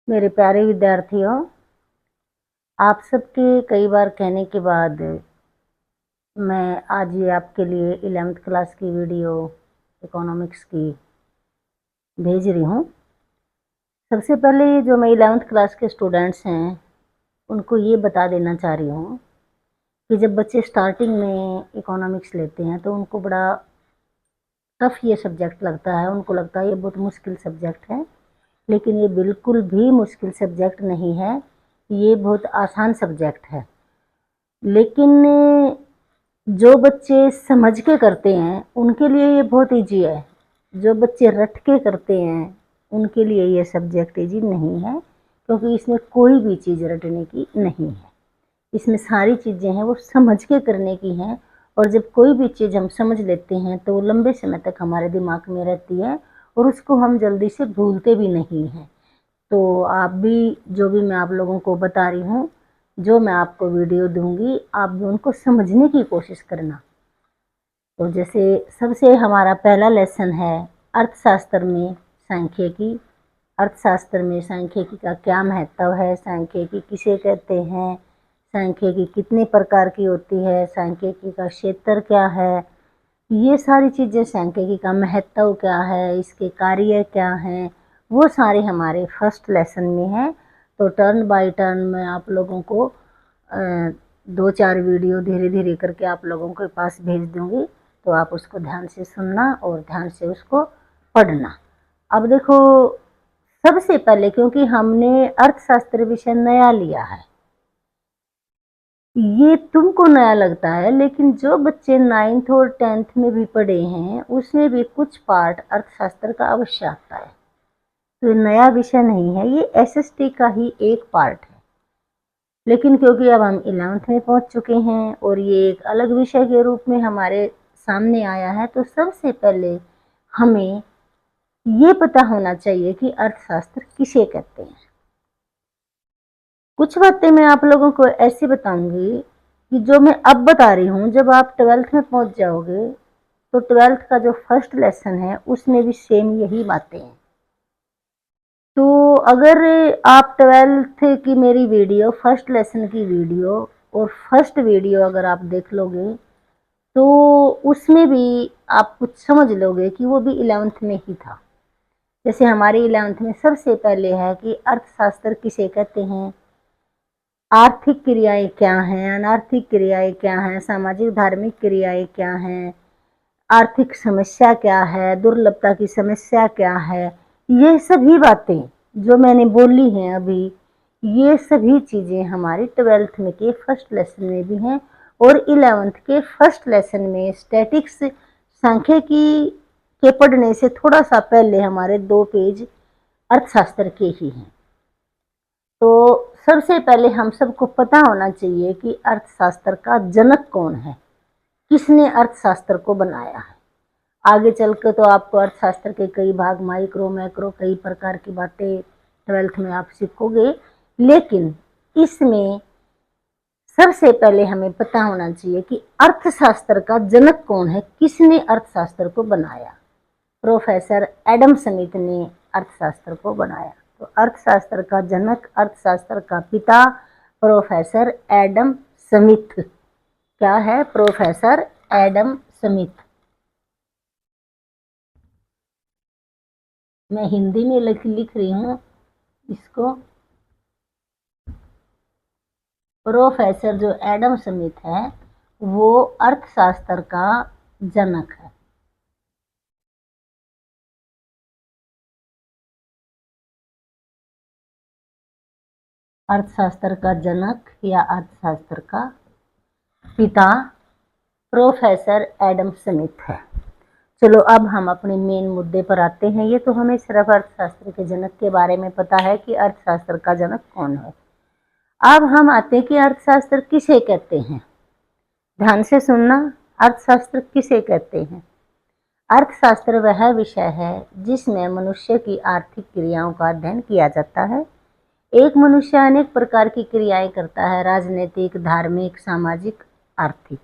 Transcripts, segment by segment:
मेरे प्यारे विद्यार्थियों, आप सबके कई बार कहने के बाद मैं आज ये आपके लिए 11th क्लास की वीडियो इकोनॉमिक्स की भेज रही हूँ। सबसे पहले जो मैं 11th क्लास के स्टूडेंट्स हैं उनको ये बता देना चाह रही हूँ कि जब बच्चे स्टार्टिंग में इकोनॉमिक्स लेते हैं तो उनको बड़ा टफ ये सब्जेक्ट लगता है। उनको लगता है ये बहुत मुश्किल सब्जेक्ट है, लेकिन ये बिल्कुल भी मुश्किल सब्जेक्ट नहीं है। ये बहुत आसान सब्जेक्ट है। लेकिन जो बच्चे समझ के करते हैं उनके लिए ये बहुत ईजी है। जो बच्चे रट के करते हैं उनके लिए ये सब्जेक्ट ईजी नहीं है, क्योंकि इसमें कोई भी चीज़ रटने की नहीं है। इसमें सारी चीज़ें हैं वो समझ के करने की हैं, और जब कोई भी चीज़ हम समझ लेते हैं तो वो लंबे समय तक हमारे दिमाग में रहती है और उसको हम जल्दी से भूलते भी नहीं हैं। तो आप भी, जो भी मैं आप लोगों को बता रही हूँ, जो मैं आपको वीडियो दूंगी, आप भी उनको समझने की कोशिश करना। तो जैसे सबसे हमारा पहला लेसन है अर्थशास्त्र में सांख्यिकी। अर्थशास्त्र में सांख्यिकी का क्या महत्व है, सांख्यिकी किसे कहते हैं, सांख्यिकी कितने प्रकार की होती है, सांख्यिकी का क्षेत्र क्या है, ये सारी चीज़ें, सांख्यिकी का महत्व क्या है, इसके कार्य क्या हैं, वो सारे हमारे फर्स्ट लेसन में है। तो टर्न बाय टर्न मैं आप लोगों को 2-4 वीडियो धीरे धीरे करके आप लोगों के पास भेज दूंगी। तो आप उसको ध्यान से सुनना और ध्यान से उसको पढ़ना। अब देखो, सबसे पहले क्योंकि हमने अर्थशास्त्र विषय नया लिया है, ये तुमको नया लगता है, लेकिन जो बच्चे 9th और 10th में भी पढ़े हैं उसमें भी कुछ पार्ट अर्थशास्त्र का अवश्य आता है। तो ये नया विषय नहीं है, ये एसएसटी का ही एक पार्ट है। लेकिन क्योंकि अब हम 11th में पहुंच चुके हैं और ये एक अलग विषय के रूप में हमारे सामने आया है, तो सबसे पहले हमें ये पता होना चाहिए कि अर्थशास्त्र किसे कहते हैं। कुछ बातें मैं आप लोगों को ऐसे बताऊंगी कि जो मैं अब बता रही हूँ, जब आप 12th में पहुंच जाओगे तो 12th का जो फर्स्ट लेसन है उसमें भी सेम यही बातें हैं। तो अगर आप 12th की मेरी वीडियो, फर्स्ट लेसन की वीडियो और फर्स्ट वीडियो अगर आप देख लोगे तो उसमें भी आप कुछ समझ लोगे कि वो भी 11th में ही था। जैसे हमारे 11th में सबसे पहले है कि अर्थशास्त्र किसे कहते हैं, आर्थिक क्रियाएं क्या हैं, अनार्थिक क्रियाएं क्या हैं, सामाजिक धार्मिक क्रियाएं क्या हैं, आर्थिक समस्या क्या है, दुर्लभता की समस्या क्या है, ये सभी बातें जो मैंने बोली हैं अभी, ये सभी चीज़ें हमारी 12th में के फर्स्ट लेसन में भी हैं। और 11th के फर्स्ट लेसन में स्टैटिक्स, सांख्यिकी के पढ़ने से थोड़ा सा पहले हमारे 2 पेज अर्थशास्त्र के ही हैं। तो सबसे पहले हम सबको पता होना चाहिए कि अर्थशास्त्र का जनक कौन है, किसने अर्थशास्त्र को बनाया है। आगे चल के तो आपको अर्थशास्त्र के कई भाग, माइक्रो मैक्रो, कई प्रकार की बातें 12th में आप सीखोगे, लेकिन इसमें सबसे पहले हमें पता होना चाहिए कि अर्थशास्त्र का जनक कौन है, किसने अर्थशास्त्र को बनाया। प्रोफेसर एडम स्मिथ ने अर्थशास्त्र को बनाया। तो अर्थशास्त्र का जनक, अर्थशास्त्र का पिता प्रोफेसर एडम स्मिथ। क्या है? Professor Adam Smith. मैं हिंदी में लिख रही हूँ इसको। प्रोफेसर जो एडम स्मिथ है वो अर्थशास्त्र का जनक है। अर्थशास्त्र का जनक या अर्थशास्त्र का पिता प्रोफेसर एडम स्मिथ है। चलो अब हम अपने मेन मुद्दे पर आते हैं। ये तो हमें सिर्फ अर्थशास्त्र के जनक के बारे में पता है कि अर्थशास्त्र का जनक कौन है। अब हम आते हैं कि अर्थशास्त्र किसे कहते हैं। ध्यान से सुनना, अर्थशास्त्र किसे कहते हैं। अर्थशास्त्र वह विषय है जिसमें मनुष्य की आर्थिक क्रियाओं का अध्ययन किया जाता है। एक मनुष्य अनेक प्रकार की क्रियाएं करता है, राजनीतिक, धार्मिक, सामाजिक, आर्थिक।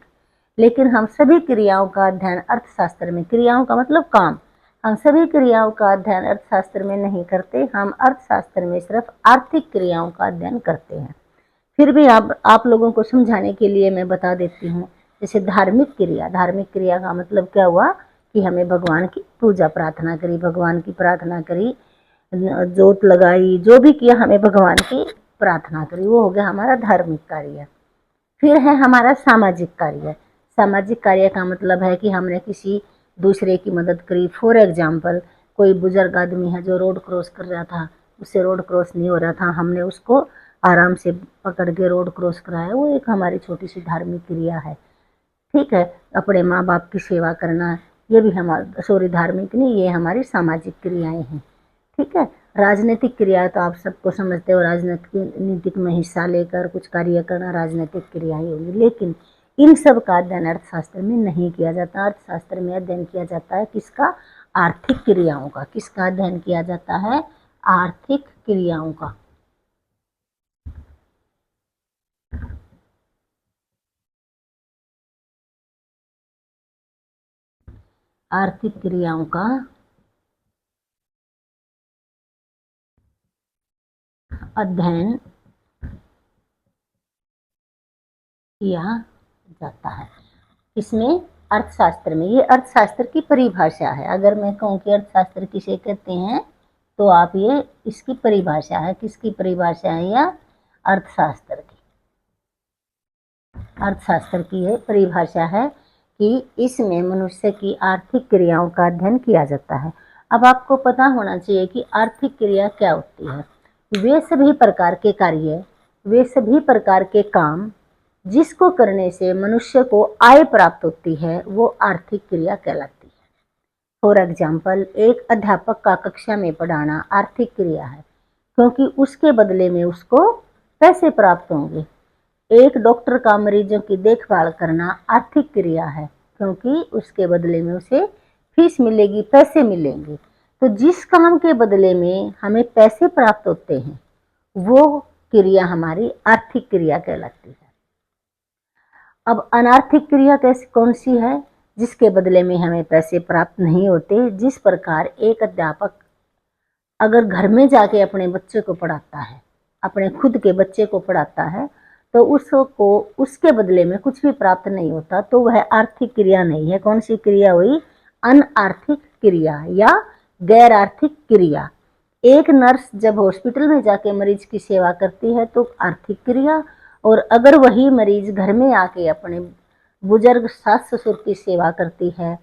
लेकिन हम सभी क्रियाओं का अध्ययन अर्थशास्त्र में, क्रियाओं का मतलब काम, हम सभी क्रियाओं का अध्ययन अर्थशास्त्र में नहीं करते, हम अर्थशास्त्र में सिर्फ आर्थिक क्रियाओं का अध्ययन करते हैं। फिर भी आप लोगों को समझाने के लिए मैं बता देती हूँ। जैसे धार्मिक क्रिया का मतलब क्या हुआ कि हमें भगवान की पूजा प्रार्थना करी, भगवान की प्रार्थना करी, जोत लगाई, जो भी किया हमें भगवान की प्रार्थना करी, वो हो गया हमारा धार्मिक कार्य। फिर है हमारा सामाजिक कार्य। सामाजिक कार्य का मतलब है कि हमने किसी दूसरे की मदद करी। फॉर एग्जाम्पल, कोई बुजुर्ग आदमी है जो रोड क्रॉस कर रहा था, उससे रोड क्रॉस नहीं हो रहा था, हमने उसको आराम से पकड़ के रोड क्रॉस कराया, वो एक हमारी छोटी सी धार्मिक क्रिया है। ठीक है, अपने माँ बाप की सेवा करना, ये भी हमारा, सॉरी धार्मिक नहीं, ये हमारी सामाजिक क्रियाएं हैं। ठीक है, राजनीतिक क्रिया तो आप सबको समझते हो, राजनीतिक में हिस्सा लेकर कुछ कार्य करना राजनीतिक क्रियाएं होगी। लेकिन इन सब का अध्ययन अर्थशास्त्र में नहीं किया जाता। अर्थशास्त्र में अध्ययन किया जाता है किसका? आर्थिक क्रियाओं का। किसका अध्ययन किया जाता है? आर्थिक क्रियाओं का। आर्थिक क्रियाओं का अध्ययन किया जाता है। इसमें अर्थशास्त्र में, ये अर्थशास्त्र की परिभाषा है। अगर मैं कहूँ कि अर्थशास्त्र किसे कहते हैं तो आप ये इसकी परिभाषा है। किसकी परिभाषा है? या अर्थशास्त्र की। अर्थशास्त्र की ये परिभाषा है कि इसमें मनुष्य की आर्थिक क्रियाओं का अध्ययन किया जाता है। अब आपको पता होना चाहिए कि आर्थिक क्रिया क्या होती है। वे सभी प्रकार के कार्य, वे सभी प्रकार के काम जिसको करने से मनुष्य को आय प्राप्त होती है, वो आर्थिक क्रिया कहलाती है। फॉर एग्जाम्पल, एक अध्यापक का कक्षा में पढ़ाना आर्थिक क्रिया है, क्योंकि उसके बदले में उसको पैसे प्राप्त होंगे। एक डॉक्टर का मरीजों की देखभाल करना आर्थिक क्रिया है, क्योंकि उसके बदले में उसे फीस मिलेगी, पैसे मिलेंगे। तो जिस काम के बदले में हमें पैसे प्राप्त होते हैं, वो क्रिया हमारी आर्थिक क्रिया कहलाती है। अब अनार्थिक क्रिया कैसी कौन सी है? जिसके बदले में हमें पैसे प्राप्त नहीं होते। जिस प्रकार एक अध्यापक अगर घर में जाके अपने बच्चे को पढ़ाता है, अपने खुद के बच्चे को पढ़ाता है, तो उसको उसके बदले में कुछ भी प्राप्त नहीं होता, तो वह आर्थिक क्रिया नहीं है। कौन सी क्रिया हुई? अनआर्थिक क्रिया या गैर आर्थिक क्रिया। एक नर्स जब हॉस्पिटल में जाके मरीज की सेवा करती है तो आर्थिक क्रिया, और अगर वही मरीज घर में आके अपने बुजुर्ग सास ससुर की सेवा करती है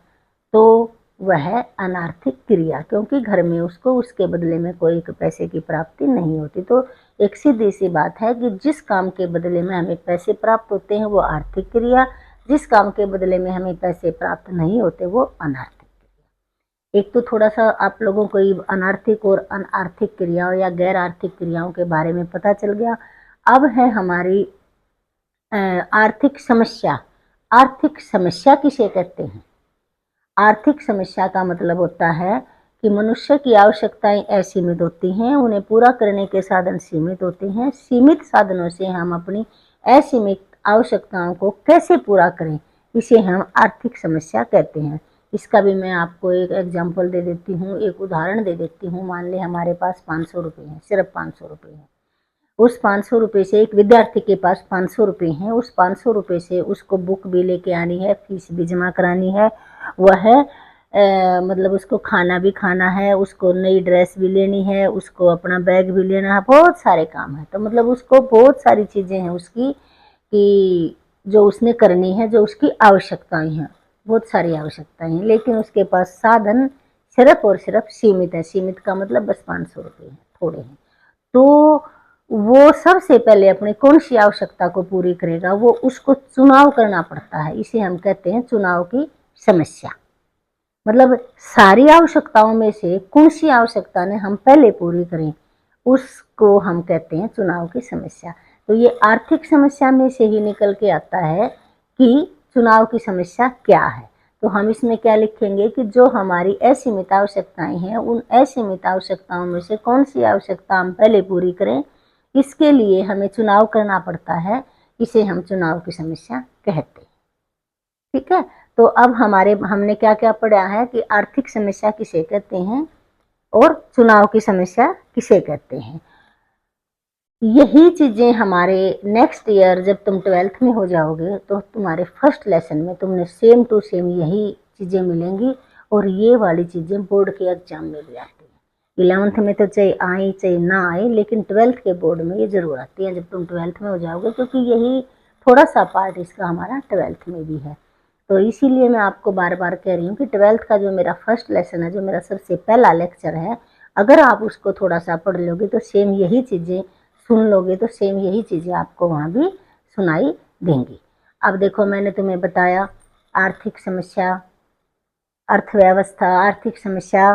तो वह अनार्थिक क्रिया, क्योंकि घर में उसको उसके बदले में कोई पैसे की प्राप्ति नहीं होती। तो एक सीधी सी बात है कि जिस काम के बदले में हमें पैसे प्राप्त होते हैं वो आर्थिक क्रिया, जिस काम के बदले में हमें पैसे प्राप्त नहीं होते वो अनार्थिक क्रिया। एक तो थोड़ा सा आप लोगों को अनार्थिक और अनार्थिक क्रियाओं या गैर आर्थिक क्रियाओं के बारे में पता चल गया। अब है हमारी आर्थिक समस्या। आर्थिक समस्या किसे कहते हैं? आर्थिक समस्या का मतलब होता है कि मनुष्य की आवश्यकताएं असीमित होती हैं, उन्हें पूरा करने के साधन सीमित होते हैं। सीमित साधनों से हम अपनी असीमित आवश्यकताओं को कैसे पूरा करें, इसे हम आर्थिक समस्या कहते हैं। इसका भी मैं आपको एक एग्जाम्पल दे देती हूँ, एक उदाहरण दे देती हूँ। मान लें हमारे पास 500 रुपये हैं, सिर्फ 500 रुपये हैं। उस 500 रुपये से एक विद्यार्थी के पास 500 रुपये हैं, उस 500 रुपये से उसको बुक भी लेके आनी है, फीस भी जमा करानी है, वह मतलब उसको खाना भी खाना है, उसको नई ड्रेस भी लेनी है, उसको अपना बैग भी लेना है, बहुत सारे काम है। तो मतलब उसको बहुत सारी चीज़ें हैं उसकी कि जो उसने करनी है, जो उसकी आवश्यकताएं हैं, बहुत सारी आवश्यकताएं हैं, लेकिन उसके पास साधन सिर्फ और सिर्फ सीमित है। सीमित का मतलब बस 500 रुपये हैं, थोड़े हैं। तो वो सबसे पहले अपनी कौन सी आवश्यकता को पूरी करेगा? वो उसको चुनाव करना पड़ता है। इसे हम कहते हैं चुनाव की समस्या। मतलब सारी आवश्यकताओं में से कौन सी आवश्यकता ने हम पहले पूरी करें, उसको हम कहते हैं चुनाव की समस्या। तो ये आर्थिक समस्या में से ही निकल के आता है कि चुनाव की समस्या क्या है। तो हम इसमें क्या लिखेंगे कि जो हमारी असीमित आवश्यकताएं हैं, उन असीमित आवश्यकताओं में से कौन सी आवश्यकता हम पहले पूरी करें, इसके लिए हमें चुनाव करना पड़ता है। इसे हम चुनाव की समस्या कहते हैं। ठीक है, तो अब हमने क्या क्या पढ़ा है कि आर्थिक समस्या किसे कहते हैं और चुनाव की समस्या किसे कहते हैं। यही चीजें हमारे नेक्स्ट ईयर जब तुम 12th में हो जाओगे तो तुम्हारे फर्स्ट लेसन में तुमने सेम टू सेम यही चीजें मिलेंगी, और ये वाली चीजें बोर्ड के एग्जाम में भी आती है। 11th में तो चाहे आए चाहे ना आए, लेकिन 12th के बोर्ड में ये जरूर आती है जब तुम 12th में हो जाओगे, क्योंकि यही थोड़ा सा पार्ट इसका हमारा 12th में भी है। तो इसीलिए मैं आपको बार बार कह रही हूँ कि 12th का जो मेरा फर्स्ट लेसन है, जो मेरा सबसे पहला लेक्चर है, अगर आप उसको थोड़ा सा पढ़ लोगे तो सेम यही चीजें सुन लोगे तो सेम यही चीजें आपको वहां भी सुनाई देंगी। अब देखो, मैंने तुम्हें बताया आर्थिक समस्या, अर्थव्यवस्था, आर्थिक समस्या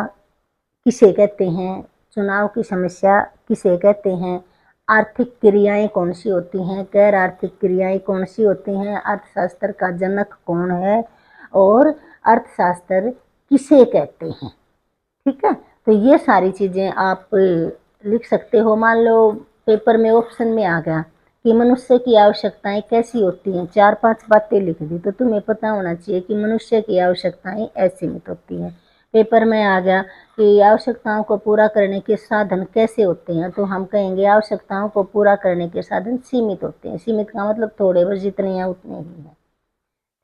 किसे कहते हैं, चुनाव की समस्या किसे कहते हैं, आर्थिक क्रियाएं कौन सी होती हैं, गैर आर्थिक क्रियाएं कौन सी होती हैं, अर्थशास्त्र का जनक कौन है, और अर्थशास्त्र किसे कहते हैं। ठीक है, तो ये सारी चीजें आप लिख सकते हो। मान लो पेपर में ऑप्शन में आ गया कि मनुष्य की आवश्यकताएं कैसी होती हैं, 4-5 बातें लिख दी, तो तुम्हें पता होना चाहिए कि मनुष्य की आवश्यकताएं असीमित होती हैं। पेपर में आ गया कि आवश्यकताओं को पूरा करने के साधन कैसे होते हैं, तो हम कहेंगे आवश्यकताओं को पूरा करने के साधन सीमित होते हैं। सीमित का मतलब थोड़े, बस जितने हैं उतने ही हैं।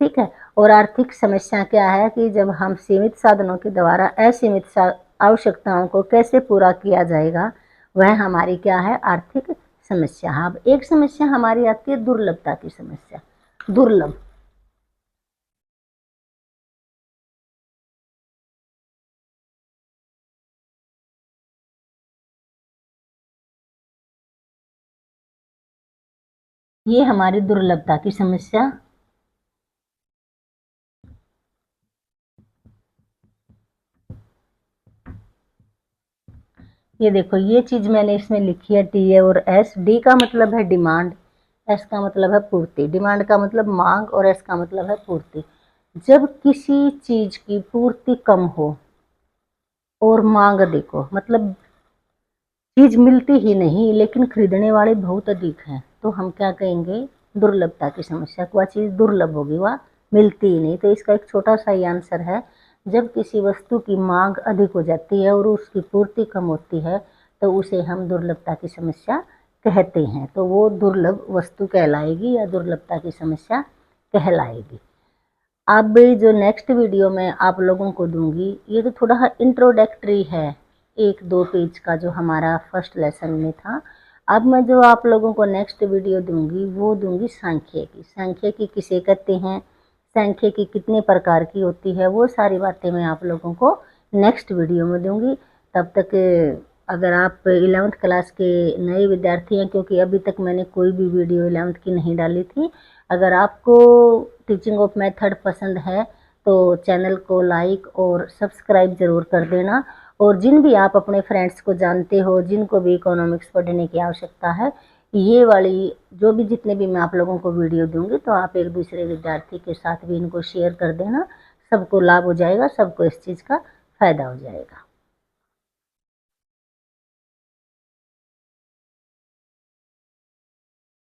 ठीक है, और आर्थिक समस्या क्या है कि जब हम सीमित साधनों के द्वारा असीमित आवश्यकताओं को कैसे पूरा किया जाएगा, वह हमारी क्या है, आर्थिक समस्या। अब एक समस्या हमारी आती है दुर्लभता की समस्या। दुर्लभ, ये हमारी दुर्लभता की समस्या। ये देखो, ये चीज मैंने इसमें लिखी है टी और एस। डी का मतलब है डिमांड, एस का मतलब है पूर्ति। डिमांड का मतलब मांग और एस का मतलब है पूर्ति। जब किसी चीज की पूर्ति कम हो और मांग देखो, मतलब चीज मिलती ही नहीं लेकिन खरीदने वाले बहुत अधिक हैं, तो हम क्या कहेंगे, दुर्लभता की समस्या। वह चीज दुर्लभ होगी, वह मिलती ही नहीं। तो इसका एक छोटा सा ही आंसर है, जब किसी वस्तु की मांग अधिक हो जाती है और उसकी पूर्ति कम होती है तो उसे हम दुर्लभता की समस्या कहते हैं। तो वो दुर्लभ वस्तु कहलाएगी या दुर्लभता की समस्या कहलाएगी। अब जो नेक्स्ट वीडियो में आप लोगों को दूंगी, ये तो थोड़ा इंट्रोडक्टरी है, 1-2 पेज का जो हमारा फर्स्ट लेसन में था। अब मैं जो आप लोगों को नेक्स्ट वीडियो दूंगी वो दूंगी सांख्यिकी। सांख्यिकी किसे कहते हैं, सांख्यिकी कितने प्रकार की होती है, वो सारी बातें मैं आप लोगों को नेक्स्ट वीडियो में दूंगी। तब तक अगर आप 11th क्लास के नए विद्यार्थी हैं, क्योंकि अभी तक मैंने कोई भी वीडियो 11th की नहीं डाली थी, अगर आपको टीचिंग ऑफ मेथड पसंद है तो चैनल को लाइक और सब्सक्राइब ज़रूर कर देना। और जिन भी आप अपने फ्रेंड्स को जानते हो जिनको भी इकोनॉमिक्स पढ़ने की आवश्यकता है, ये वाली जो भी जितने भी मैं आप लोगों को वीडियो दूंगी, तो आप एक दूसरे विद्यार्थी के साथ भी इनको शेयर कर देना। सबको लाभ हो जाएगा, सबको इस चीज़ का फायदा हो जाएगा।